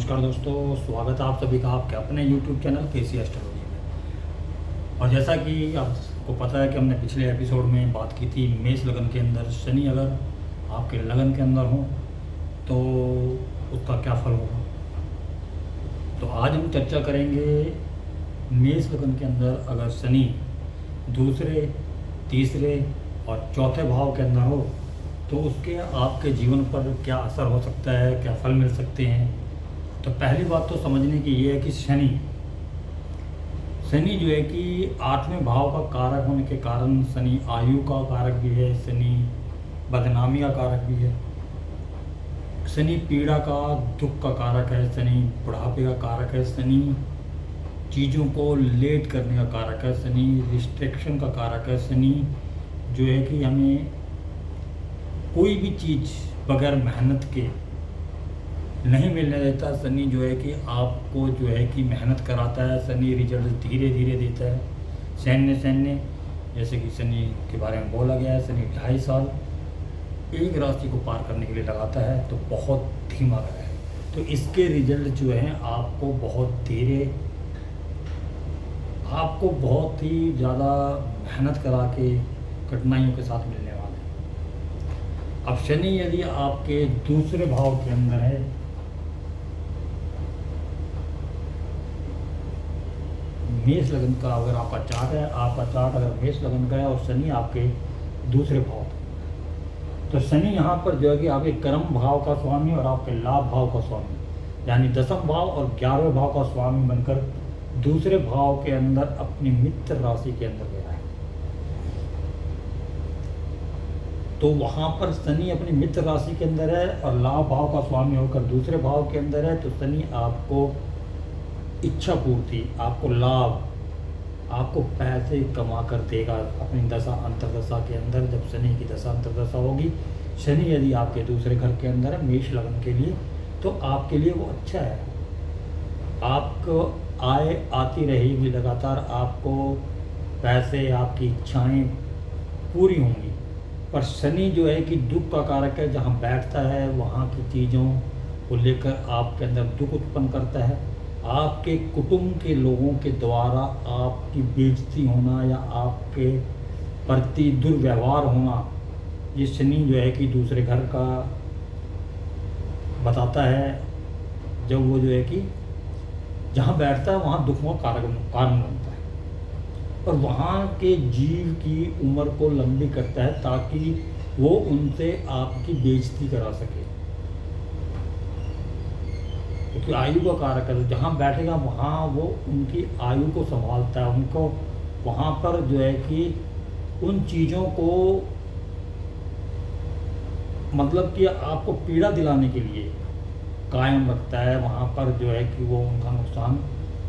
नमस्कार दोस्तों, स्वागत है आप सभी का आपके अपने YouTube चैनल केसी एस्ट्रोलॉजी में। और जैसा कि आपको पता है कि हमने पिछले एपिसोड में बात की थी मेष लगन के अंदर शनि अगर आपके लगन के अंदर हो तो उसका क्या फल होगा। तो आज हम चर्चा करेंगे मेष लगन के अंदर अगर शनि दूसरे, तीसरे और चौथे भाव के अंदर हो तो उसके आपके जीवन पर क्या असर हो सकता है, क्या फल मिल सकते हैं। तो पहली बात तो समझने की ये है कि शनि जो है कि 8वें भाव का कारक होने के कारण शनि आयु का कारक भी है, शनि बदनामी का कारक भी है, शनि पीड़ा का दुख का कारक है, शनि बुढ़ापे का कारक है, शनि चीज़ों को लेट करने का कारक है, शनि रिस्ट्रिक्शन का कारक है, शनि जो है कि हमें कोई भी चीज़ बगैर मेहनत के नहीं मिलने देता। शनि जो है कि आपको जो है कि मेहनत कराता है, शनि रिजल्ट धीरे धीरे देता है। सैन्य जैसे कि शनि के बारे में बोला गया है, शनि 2.5 साल एक राशि को पार करने के लिए लगाता है, तो बहुत धीमा गया है। तो इसके रिजल्ट जो हैं आपको बहुत ही ज़्यादा मेहनत करा के कठिनाइयों के साथ मिलने वाले हैं। अब शनि यदि आपके दूसरे भाव के अंदर है, मेष लगन का अगर आपका चार्ट अगर मेष लगन का है और शनि आपके दूसरे भाव का, तो शनि यहाँ पर जो है कि आपके कर्म भाव का स्वामी और आपके लाभ भाव का स्वामी यानी 10वें भाव और 11वें भाव का स्वामी बनकर दूसरे भाव के अंदर अपनी मित्र राशि के अंदर गया है। तो वहाँ पर शनि अपनी मित्र राशि के अंदर है और लाभ भाव का स्वामी होकर दूसरे भाव के अंदर है। तो शनि आपको इच्छा पूर्ति, आपको लाभ, आपको पैसे कमा कर देगा अपनी दशा अंतर्दशा के अंदर। जब शनि की दशा अंतर्दशा होगी, शनि यदि आपके दूसरे घर के अंदर है मेष लगन के लिए, तो आपके लिए वो अच्छा है। आपको आय आती रहेगी लगातार, आपको पैसे, आपकी इच्छाएं पूरी होंगी। पर शनि जो है कि दुख का कारक है, जहाँ बैठता है वहाँ की चीज़ों को लेकर आपके अंदर दुख उत्पन्न करता है। आपके कुटुंब के लोगों के द्वारा आपकी बेइज्जती होना या आपके प्रति दुर्व्यवहार होना, ये शनि जो है कि दूसरे घर का बताता है। जब वो जो है कि जहाँ बैठता है वहाँ दुख का कारण बनता है और वहाँ के जीव की उम्र को लंबी करता है ताकि वो उनसे आपकी बेइज्जती करा सके, क्योंकि आयु का कारक है। तो जहाँ बैठेगा वहाँ वो उनकी आयु को संभालता है, उनको वहाँ पर जो है कि उन चीज़ों को मतलब कि आपको पीड़ा दिलाने के लिए कायम रखता है। वहाँ पर जो है कि वो उनका नुकसान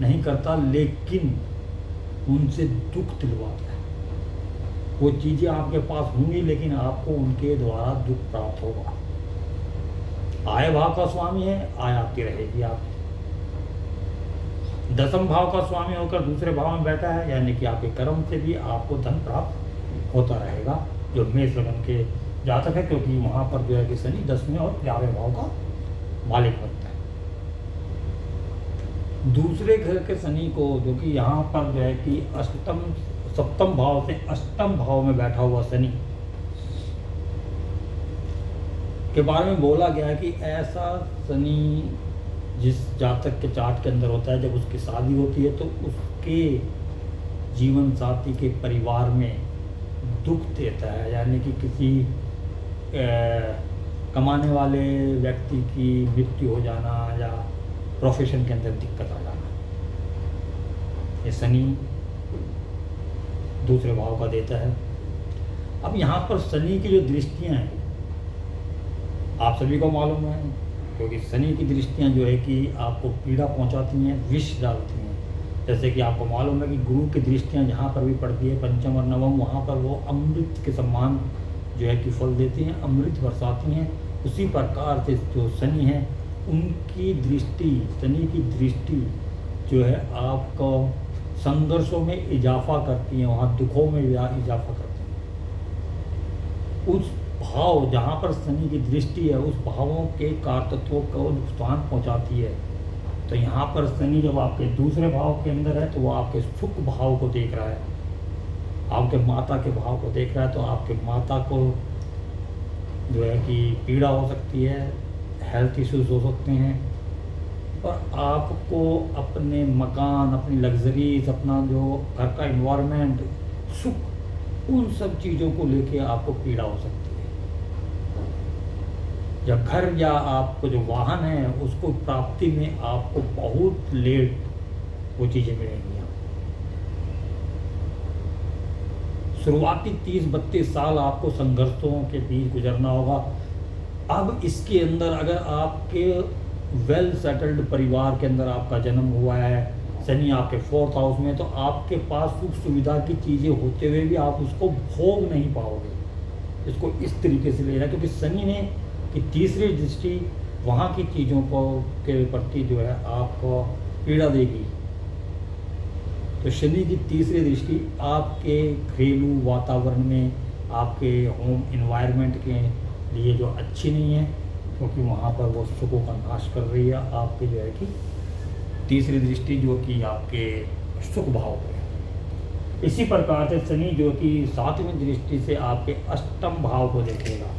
नहीं करता, लेकिन उनसे दुख दिलवाता है। वो चीज़ें आपके पास होंगी लेकिन आपको उनके द्वारा दुख प्राप्त होगा। आय भाव का स्वामी है, आय आती रहेगी आपकी। 10वें भाव का स्वामी होकर दूसरे भाव में बैठा है, यानी कि आपके कर्म से भी आपको धन प्राप्त होता रहेगा, जो मेष लगन के जातक है, क्योंकि वहाँ पर जो है कि शनि 10वें और 11वें भाव का मालिक बनता है। दूसरे घर के शनि को, जो कि यहाँ पर जो है कि सप्तम भाव से अष्टम भाव में बैठा हुआ शनि के बारे में बोला गया है कि ऐसा शनि जिस जातक के चार्ट के अंदर होता है, जब उसकी शादी होती है तो उसके जीवन साथी के परिवार में दुख देता है, यानी कि किसी कमाने वाले व्यक्ति की मृत्यु हो जाना या प्रोफेशन के अंदर दिक्कत आ जाना, ये शनि दूसरे भाव का देता है। अब यहाँ पर शनि की जो दृष्टियाँ हैं आप सभी को मालूम है, क्योंकि शनि की दृष्टियाँ जो है कि आपको पीड़ा पहुँचाती हैं, विष डालती हैं। जैसे कि आपको मालूम है कि गुरु की दृष्टियाँ जहाँ पर भी पड़ती है, पंचम और नवम, वहाँ पर वो अमृत के समान जो है कि फल देती हैं, अमृत बरसाती हैं। उसी प्रकार से जो शनि है उनकी दृष्टि, शनि की दृष्टि जो है आपको संघर्षों में इजाफा करती है, वहाँ दुखों में इजाफा करती है। उस भाव जहाँ पर शनि की दृष्टि है, उस भावों के कारतत्वों को नुकसान पहुँचाती है। तो यहाँ पर शनि जब आपके दूसरे भाव के अंदर है तो वो आपके सुख भाव को देख रहा है, आपके माता के भाव को देख रहा है। तो आपके माता को जो है कि पीड़ा हो सकती है, हेल्थ इश्यूज हो सकते हैं, और आपको अपने मकान, अपनी लग्जरीज, अपना जो घर का इन्वायरमेंट, सुख, उन सब चीज़ों को लेके आपको पीड़ा हो सकती है। या घर या आपको जो वाहन है उसको प्राप्ति में आपको बहुत लेट वो चीज़ें मिलेंगी। शुरुआती 30-32 साल आपको संघर्षों के बीच गुजरना होगा। अब इसके अंदर अगर आपके वेल सेटल्ड परिवार के अंदर आपका जन्म हुआ है, शनि आपके 4th हाउस में, तो आपके पास सुख सुविधा की चीज़ें होते हुए भी आप उसको भोग नहीं पाओगे। इसको इस तरीके से लेना, क्योंकि शनि ने कि तीसरी दृष्टि वहाँ की चीज़ों को के प्रति जो है आपको पीड़ा देगी। तो शनि की तीसरी दृष्टि आपके घरेलू वातावरण में, आपके होम इन्वायरमेंट के लिए जो अच्छी नहीं है, क्योंकि वहाँ पर वो सुखों का नाश कर रही है। आपके जो है कि तीसरी दृष्टि जो कि आपके सुख भाव पे है। इसी प्रकार से शनि जो कि 7वीं दृष्टि से आपके अष्टम भाव को देखेगा।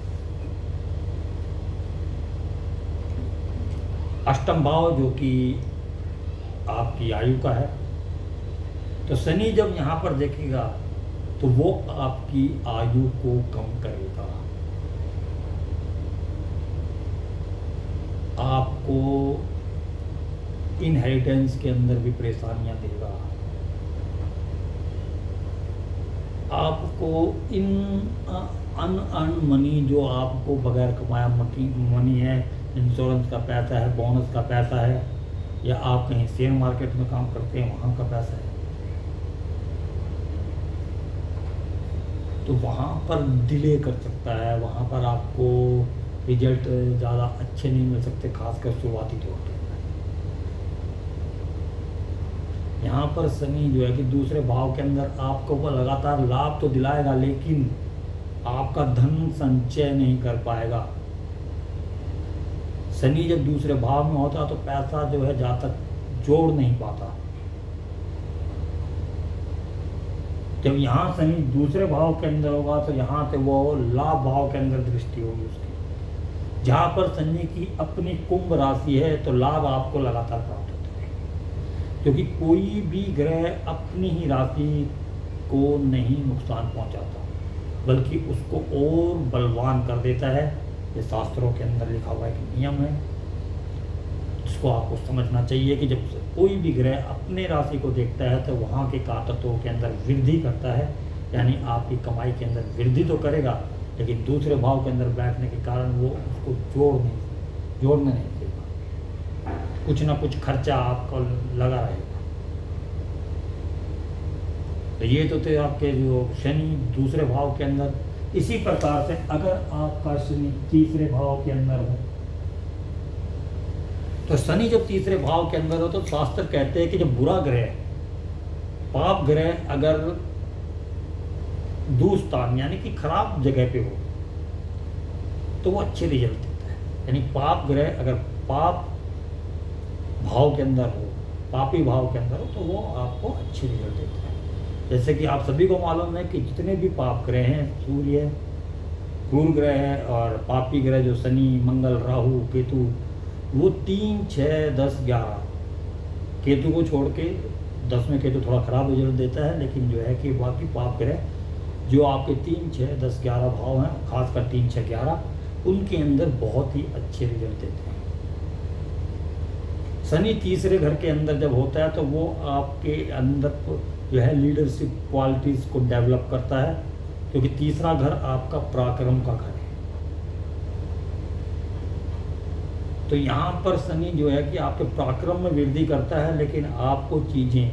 अष्टम भाव जो कि आपकी आयु का है, तो शनि जब यहाँ पर देखेगा तो वो आपकी आयु को कम करेगा, आपको इनहेरिटेंस के अंदर भी परेशानियां देगा, आपको इन अनअर्न मनी जो आपको बगैर कमाया मनी है, इंश्योरेंस का पैसा है, बोनस का पैसा है, या आप कहीं शेयर मार्केट में काम करते हैं वहाँ का पैसा है, तो वहाँ पर डिले कर सकता है। वहाँ पर आपको रिजल्ट ज़्यादा अच्छे नहीं मिल सकते, खासकर शुरुआती तौर पर। यहाँ पर शनि जो है कि दूसरे भाव के अंदर आपको वो लगातार लाभ तो दिलाएगा, लेकिन आपका धन संचय नहीं कर पाएगा। शनि जब दूसरे भाव में होता तो पैसा जो है जातक जोड़ नहीं पाता। जब यहाँ शनि दूसरे भाव के अंदर होगा तो यहाँ से वो लाभ भाव के अंदर दृष्टि होगी उसकी। जहाँ पर शनि की अपनी कुंभ राशि है तो लाभ आपको लगातार प्राप्त होते रहेंगे, क्योंकि कोई भी ग्रह अपनी ही राशि को नहीं नुकसान पहुँचाता, बल्कि उसको और बलवान कर देता है। ये शास्त्रों के अंदर लिखा हुआ एक नियम है, जिसको आपको समझना चाहिए कि जब कोई भी ग्रह अपने राशि को देखता है तो वहाँ के कारतत्वों के अंदर वृद्धि करता है, यानी आपकी कमाई के अंदर वृद्धि तो करेगा, लेकिन दूसरे भाव के अंदर बैठने के कारण वो उसको जोड़ने नहीं देगा, कुछ ना कुछ खर्चा आपको लगा रहेगा। तो ये तो थे आपके जो शनि दूसरे भाव के अंदर। इसी प्रकार से अगर आपका शनि तीसरे भाव के अंदर हो, तो शनि जब तीसरे भाव के अंदर हो तो शास्त्र कहते हैं कि जब बुरा ग्रह, पाप ग्रह अगर दुस्थान यानी कि खराब जगह पे हो तो वो अच्छे रिजल्ट देता है। यानी पाप ग्रह अगर पाप भाव के अंदर हो, पापी भाव के अंदर हो, तो वो आपको अच्छे रिजल्ट देता है। जैसे कि आप सभी को मालूम है कि जितने भी पाप ग्रह हैं, सूर्य, क्रूर ग्रह है, और पापी ग्रह जो शनि, मंगल, राहु, केतु, वो 3, 6, 10, 11, केतु को छोड़ के 10 में केतु थोड़ा खराब रिजल्ट देता है, लेकिन जो है कि बाकी पाप ग्रह जो आपके 3, 6, 10, 11 भाव हैं, खासकर 3, 6, 11, उनके अंदर बहुत ही अच्छे रिजल्ट देते हैं। शनि तीसरे घर के अंदर जब होता है तो वो आपके अंदर जो है लीडरशिप क्वालिटीज़ को डेवलप करता है, क्योंकि तीसरा घर आपका पराक्रम का घर है। तो यहाँ पर शनि जो है कि आपके पराक्रम में वृद्धि करता है, लेकिन आपको चीज़ें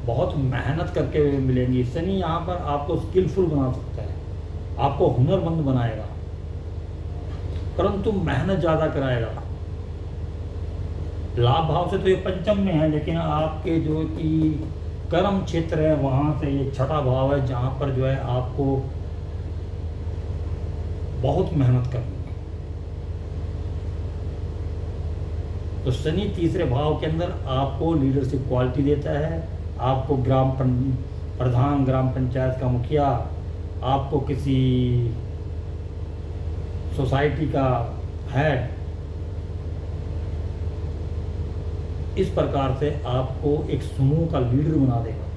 बहुत मेहनत करके हुए मिलेंगी। शनि यहाँ पर आपको स्किलफुल बना सकता है, आपको हुनरमंद बनाएगा, परंतु मेहनत ज़्यादा कराएगा। लाभ भाव से तो ये पंचम में है, लेकिन आपके जो कि कर्म क्षेत्र है वहाँ से ये छठा भाव है, जहाँ पर जो है आपको बहुत मेहनत करनी है। तो शनि तीसरे भाव के अंदर आपको लीडरशिप क्वालिटी देता है, आपको प्रधान, ग्राम पंचायत का मुखिया, आपको किसी सोसाइटी का हेड, इस प्रकार से आपको एक समूह का लीडर बना देगा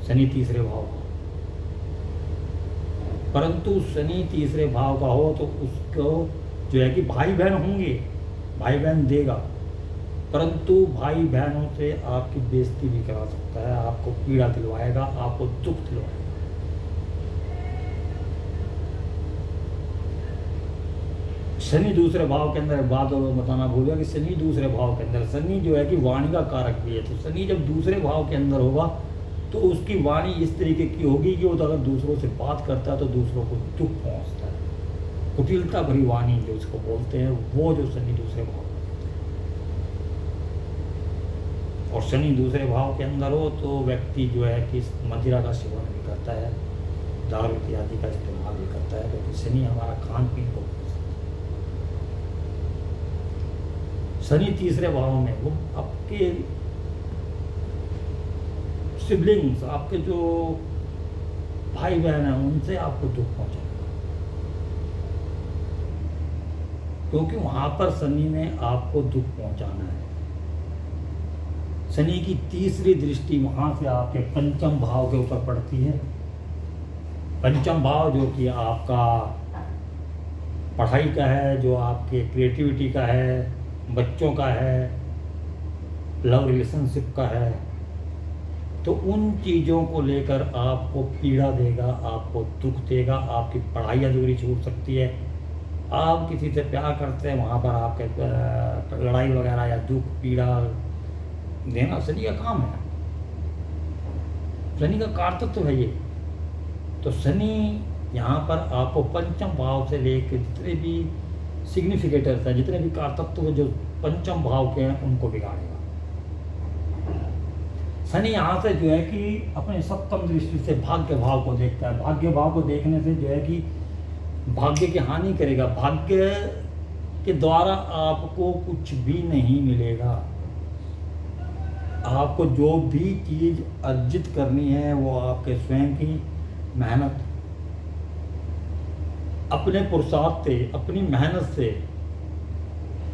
शनि तीसरे भाव का। परंतु शनि तीसरे भाव का हो तो उसको जो है कि भाई बहन होंगे, भाई बहन देगा, परंतु भाई बहनों से आपकी बेइज्जती भी करा सकता है, आपको पीड़ा दिलवाएगा, आपको दुख दिलवाएगा। शनि दूसरे भाव के अंदर, एक बात और बताना भूल गया कि शनि दूसरे भाव के अंदर, शनि जो है कि वाणी का कारक भी है। तो शनि जब दूसरे भाव के अंदर होगा तो उसकी वाणी इस तरीके की होगी कि वो अगर दूसरों से बात करता है तो दूसरों को दुख पहुंचता है। कुटिलता भरी वाणी जो इसको बोलते हैं, वो जो शनि दूसरे भाव, और शनि दूसरे भाव के अंदर हो तो व्यक्ति जो है कि मदिरा का सेवन भी करता है, दारू इत्यादि का इस्तेमाल भी करता है, क्योंकि शनि हमारा खान पीन को, शनि तीसरे भाव में वो आपके सिबलिंग्स, आपके जो भाई बहन हैं, उनसे आपको दुख पहुंचेगा, क्योंकि वहां पर शनि ने आपको दुख पहुंचाना है। शनि की तीसरी दृष्टि वहां से आपके पंचम भाव के ऊपर पड़ती है। पंचम भाव जो कि आपका पढ़ाई का है, जो आपके क्रिएटिविटी का है, बच्चों का है, लव रिलेशनशिप का है, तो उन चीज़ों को लेकर आपको पीड़ा देगा, आपको दुख देगा, आपकी पढ़ाई अधूरी छूट सकती है। आप किसी से प्यार करते हैं, वहाँ पर आपके लड़ाई वगैरह या दुख पीड़ा देना शनि का काम है, शनि का कारतत्व है ये। तो शनि यहाँ पर आपको पंचम भाव से लेकर जितने भी सिग्निफिकेटर्स हैं, जितने भी कारतत्व जो पंचम भाव के हैं, उनको बिगाड़ेगा। शनि यहाँ से जो है कि अपने सप्तम दृष्टि से भाग्य भाव को देखता है। भाग्य भाव को देखने से जो है कि भाग्य की हानि करेगा, भाग्य के द्वारा आपको कुछ भी नहीं मिलेगा। आपको जो भी चीज़ अर्जित करनी है वो आपके स्वयं की मेहनत, अपने पुरुषार्थ से, अपनी मेहनत से,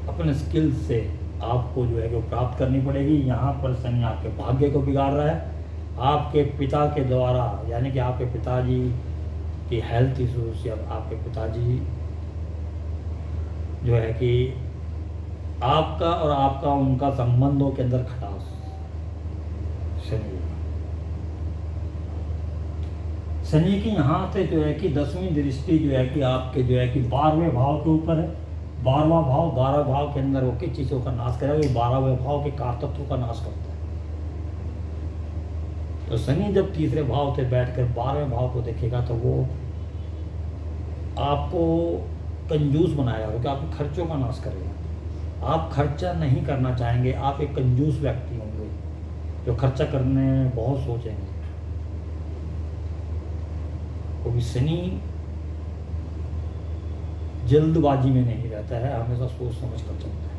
अपने स्किल से आपको जो है कि प्राप्त करनी पड़ेगी। यहाँ पर शनि आपके भाग्य को बिगाड़ रहा है। आपके पिता के द्वारा, यानी कि आपके पिताजी की हेल्थ इश्यूज, या आपके पिताजी जो है कि आपका और आपका उनका संबंधों के अंदर खटास, शनि की यहाँ से जो है कि 10वीं दृष्टि जो है कि आपके जो है कि 12वें भाव के ऊपर है। 12वां भाव, 12 भाव के अंदर वो किस चीज़ों का नाश करेगा? 12वें भाव के कारतत्व का नाश करता है। तो शनि जब तीसरे भाव से बैठकर 12वें भाव को देखेगा तो वो आपको कंजूस बनाएगा, क्योंकि आपके खर्चों का नाश करेगा। आप खर्चा नहीं करना चाहेंगे, आप एक कंजूस व्यक्ति होंगे जो खर्चा करने में बहुत सोचेंगे, क्योंकि शनि जल्दबाजी में नहीं रहता है, हमेशा सोच समझ कर चलता है,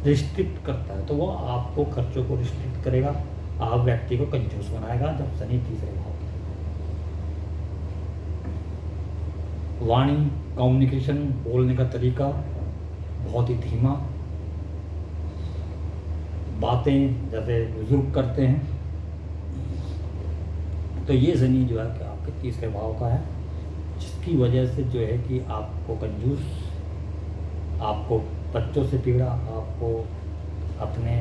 रिस्ट्रिक्ट करता है। तो वो आपको खर्चों को रिस्ट्रिक्ट करेगा, आप व्यक्ति को कंजूस बनाएगा जब शनि तीसरे भाव के। वाणी, कम्युनिकेशन, बोलने का तरीका बहुत ही धीमा, बातें जैसे बुजुर्ग करते हैं। तो ये शनि जो है कि आपके तीसरे भाव का है, जिसकी वजह से जो है कि आपको कंजूस, आपको बच्चों से पीड़ा, आपको अपने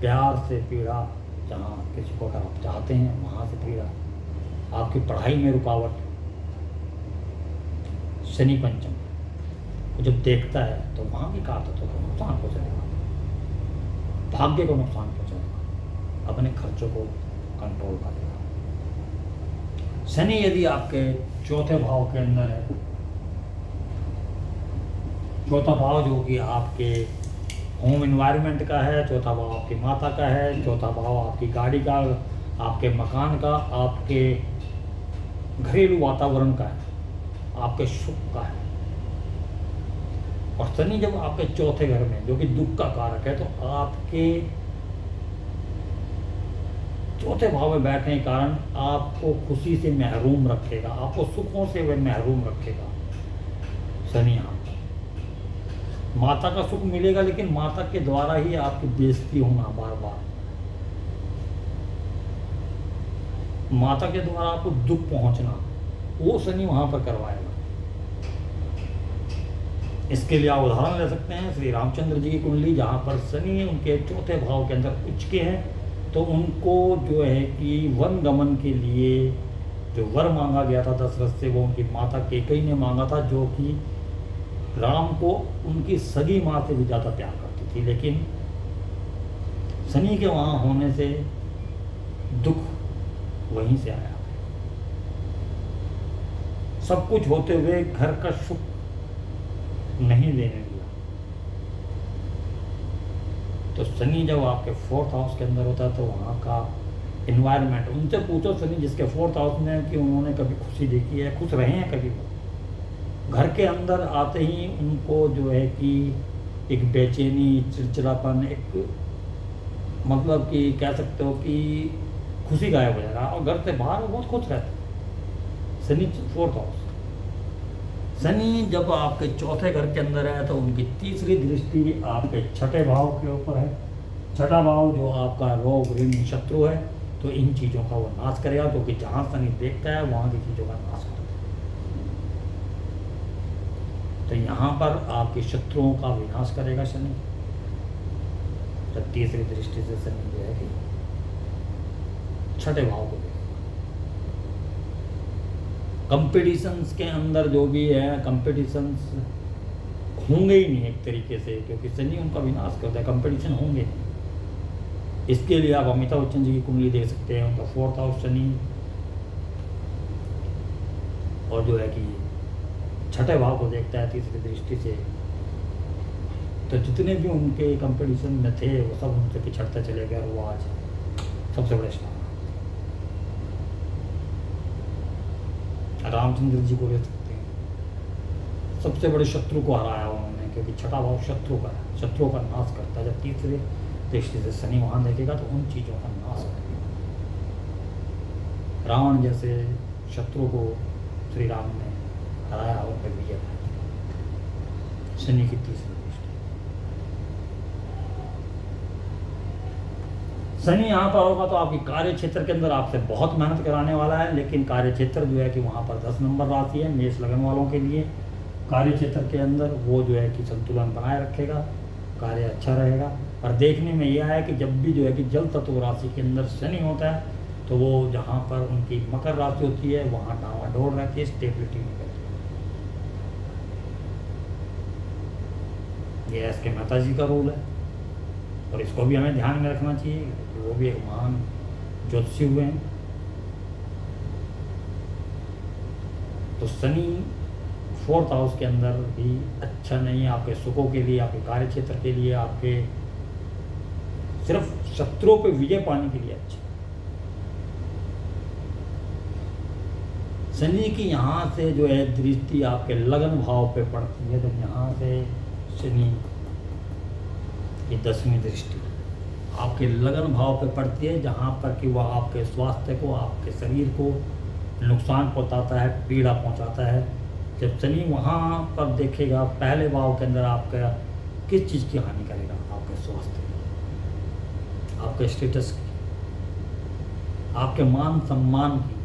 प्यार से पीड़ा, जहाँ किसी को अगर आप चाहते हैं वहाँ से पीड़ा, आपकी पढ़ाई में रुकावट। शनि पंचम वो जब देखता है तो वहाँ की कारतत्व को नुकसान पहुँचाएगा, भाग्य को नुकसान पहुँचाएगा, अपने खर्चों को कंट्रोल करेगा। शनि यदि आपके चौथे भाव के अंदर है, चौथा भाव जो कि आपके होम एनवायरनमेंट का है, चौथा भाव आपकी माता का है, चौथा भाव आपकी गाड़ी का, आपके मकान का, आपके घरेलू वातावरण का है, आपके सुख का है, और शनि जब आपके चौथे घर में, जो कि दुख का कारक है, तो आपके चौथे भाव में बैठने के कारण आपको खुशी से महरूम रखेगा, आपको सुखों से वह महरूम रखेगा शनि। यहाँ पर माता का सुख मिलेगा, लेकिन माता के द्वारा ही आपकी बेइज्जती होना बार बार, माता के द्वारा आपको दुख पहुंचना, वो शनि वहां पर करवाएगा। इसके लिए आप उदाहरण ले सकते हैं श्री रामचंद्र जी की कुंडली, जहाँ पर शनि उनके चौथे भाव के अंदर उच्च के हैं, तो उनको जो है कि वन गमन के लिए जो वर मांगा गया था दशरथ से, वो उनकी माता कैकेयी ने मांगा था, जो कि राम को उनकी सगी माँ से भी ज़्यादा प्यार करती थी। लेकिन शनि के वहाँ होने से दुख वहीं से आया। सब कुछ होते हुए घर का सुख नहीं देने दिया। तो शनि जब आपके फोर्थ हाउस के अंदर होता है, तो वहाँ का इन्वायरमेंट, उनसे पूछो शनि जिसके फोर्थ हाउस में, कि उन्होंने कभी खुशी देखी है, खुश रहे हैं कभी वो। घर के अंदर आते ही उनको जो है कि एक बेचैनी, चिड़चिड़ापन, एक मतलब कि कह सकते हो कि खुशी गायब हो जाएगा, और घर से बाहर बहुत खुश रहते। शनि फोर्थ हाउस, शनि जब आपके चौथे घर के अंदर है, तो उनकी तीसरी दृष्टि आपके छठे भाव के ऊपर है। छठा भाव जो आपका रोग, ऋण, शत्रु है, तो इन चीज़ों का वो नाश करेगा, क्योंकि जहाँ शनि देखता है वहाँ की चीज़ों का नाश करता है। तो यहाँ पर आपके शत्रुओं का विनाश करेगा शनि, तो तीसरी दृष्टि से शनि जो है कि छठे भाव को देखेगा। कंपटीशंस के अंदर जो भी है, कंपटीशंस होंगे ही नहीं एक तरीके से, क्योंकि शनि उनका विनाश करता है, कंपटीशन होंगे नहीं। इसके लिए आप अमिताभ बच्चन जी की कुंडली देख सकते हैं, उनका फोर्थ हाउस शनि, और जो है कि छठे भाव को देखता है तीसरी दृष्टि से। तो जितने भी उनके कंपटीशन में थे, वो सब उनसे पिछड़ते चले गए, और वो आज सबसे बड़े स्टार। रामचंद्र जी को ले सकते हैं, सबसे बड़े शत्रु को हराया उन्होंने, क्योंकि छठा भाव शत्रु का है, शत्रुओं का नाश करता है। जब तीसरे दृष्टि से शनि वहाँ देखेगा, तो उन चीज़ों का नाश करेगा। रावण जैसे शत्रु को श्री राम ने हराया, उन पर विजय पाया, शनि की तीसरी दृष्टि। शनि यहाँ पर होगा तो आपकी कार्य क्षेत्र के अंदर आपसे बहुत मेहनत कराने वाला है, लेकिन कार्य क्षेत्र जो है कि वहाँ पर 10 नंबर राशि है मेष लगन वालों के लिए। कार्य क्षेत्र के अंदर वो जो है कि संतुलन बनाए रखेगा, कार्य अच्छा रहेगा। और देखने में यह है कि जब भी जो है कि जल तत्व राशि के अंदर शनि होता है, तो वो जहाँ पर उनकी मकर राशि होती है, वहाँ डावाडोल रहती है, स्टेबिलिटी नहीं रहती। ये एस के मेहता जी का रूल है, और इसको भी हमें ध्यान में रखना चाहिए, कि वो भी एक महान ज्योतिषी हुए हैं। तो शनि फोर्थ हाउस के अंदर भी अच्छा नहीं है आपके सुखों के लिए, आपके कार्य क्षेत्र के लिए, आपके सिर्फ शत्रुओं पे विजय पाने के लिए अच्छा। शनि की यहाँ से जो है दृष्टि आपके लगन भाव पे पड़ती है, तो यहाँ से शनि की 10वीं दृष्टि आपके लगन भाव पे पड़ती है, जहाँ पर कि वह आपके स्वास्थ्य को, आपके शरीर को नुकसान पहुँचाता है, पीड़ा पहुँचाता है। जब शनि वहाँ पर देखेगा पहले भाव के अंदर, आपका किस चीज़ की हानि करेगा? आपके स्वास्थ्य की, आपके स्टेटस की, आपके मान सम्मान की,